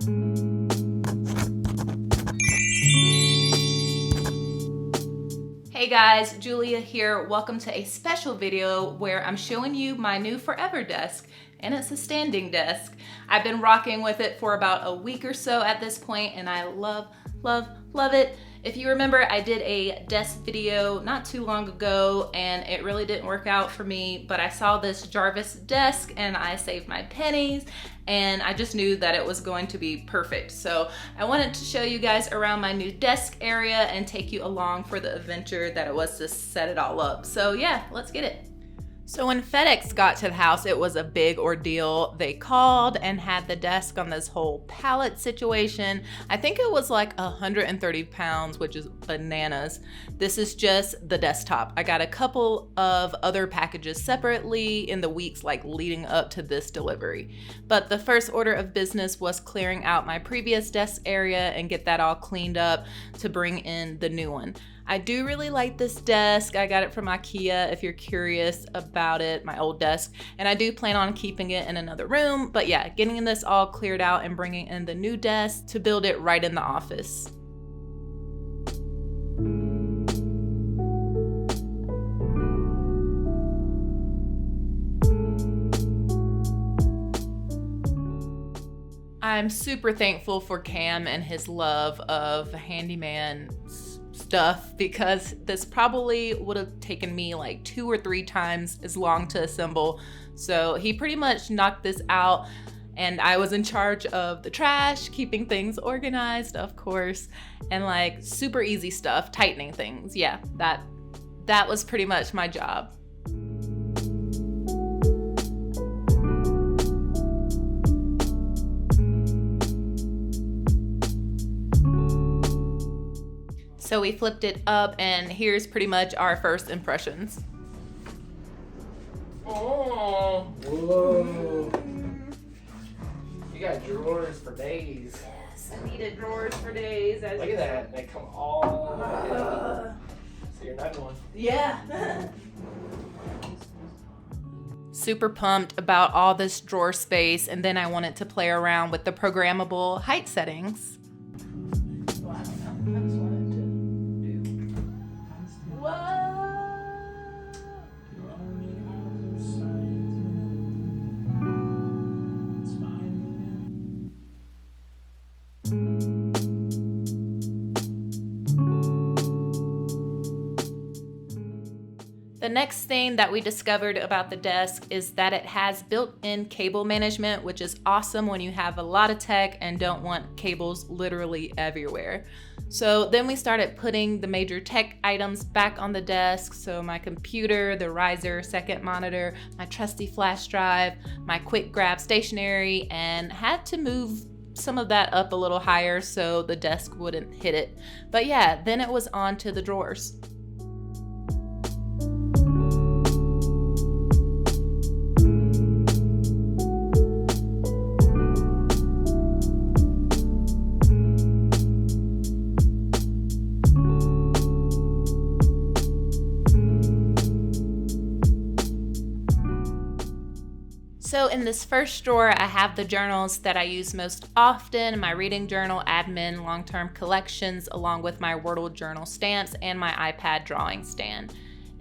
Hey guys, Julia here. Welcome to a special video where I'm showing you my new forever desk, and it's a standing desk. I've been rocking with it for about a week or so at this point, and I love it. If you remember, I did a desk video not too long ago and it really didn't work out for me, but I saw this Jarvis desk and I saved my pennies and I just knew that it was going to be perfect. So I wanted to show you guys around my new desk area and take you along for the adventure that it was to set it all up. So yeah, let's get it. So when FedEx got to the house, it was a big ordeal. They called and had the desk on this whole pallet situation. I think it was like 130 pounds, which is bananas. This is just the desktop. I got a couple of other packages separately in the weeks leading up to this delivery. But the first order of business was clearing out my previous desk area and get that all cleaned up to bring in the new one. I do really like this desk. I got it from IKEA if you're curious about it, my old desk. And I do plan on keeping it in another room. But yeah, getting this all cleared out and bringing in the new desk to build it right in the office. I'm super thankful for Cam and his love of handyman stuff, because this probably would have taken me like 2 or 3 times as long to assemble. So he pretty much knocked this out and I was in charge of the trash, keeping things organized, of course, and like super easy stuff, tightening things. Yeah, that was pretty much my job. So we flipped it up and here's pretty much our first impressions. Oh, whoa. You got drawers for days. Yes, I needed drawers for days. Look at that, they come all the way down. So you're not going. Yeah. Super pumped about all this drawer space, and then I wanted to play around with the programmable height settings. Well, I don't know. I just wanted to do. Whoa! The next thing that we discovered about the desk is that it has built-in cable management, which is awesome when you have a lot of tech and don't want cables literally everywhere. So then we started putting the major tech items back on the desk. So my computer, the riser, second monitor, my trusty flash drive, my quick grab stationery, and had to move some of that up a little higher so the desk wouldn't hit it. But yeah, then it was on to the drawers. So in this first drawer, I have the journals that I use most often, my reading journal, admin, long-term collections, along with my Wordle journal stamps and my iPad drawing stand.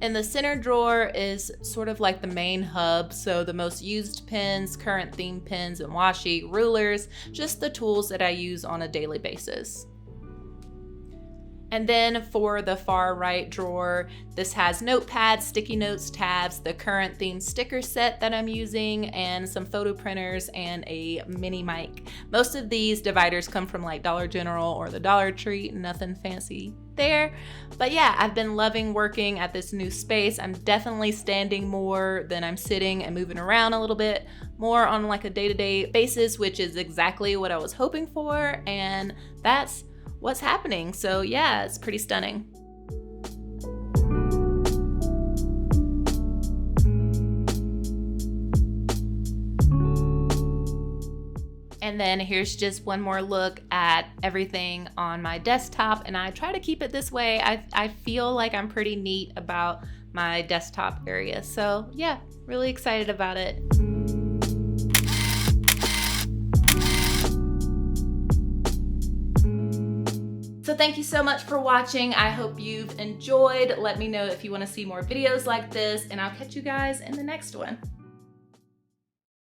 In the center drawer is sort of like the main hub, so the most used pens, current theme pens and washi, rulers, just the tools that I use on a daily basis. And then for the far right drawer, this has notepads, sticky notes, tabs, the current theme sticker set that I'm using, and some photo printers and a mini mic. Most of these dividers come from like Dollar General or the Dollar Tree, nothing fancy there. But yeah, I've been loving working at this new space. I'm definitely standing more than I'm sitting and moving around a little bit more on like a day-to-day basis, which is exactly what I was hoping for, and that's what's happening. So yeah, it's pretty stunning. And then here's just one more look at everything on my desktop, and I try to keep it this way. I feel like I'm pretty neat about my desktop area. So yeah, really excited about it. So thank you so much for watching. I hope you've enjoyed. Let me know if you want to see more videos like this, and I'll catch you guys in the next one.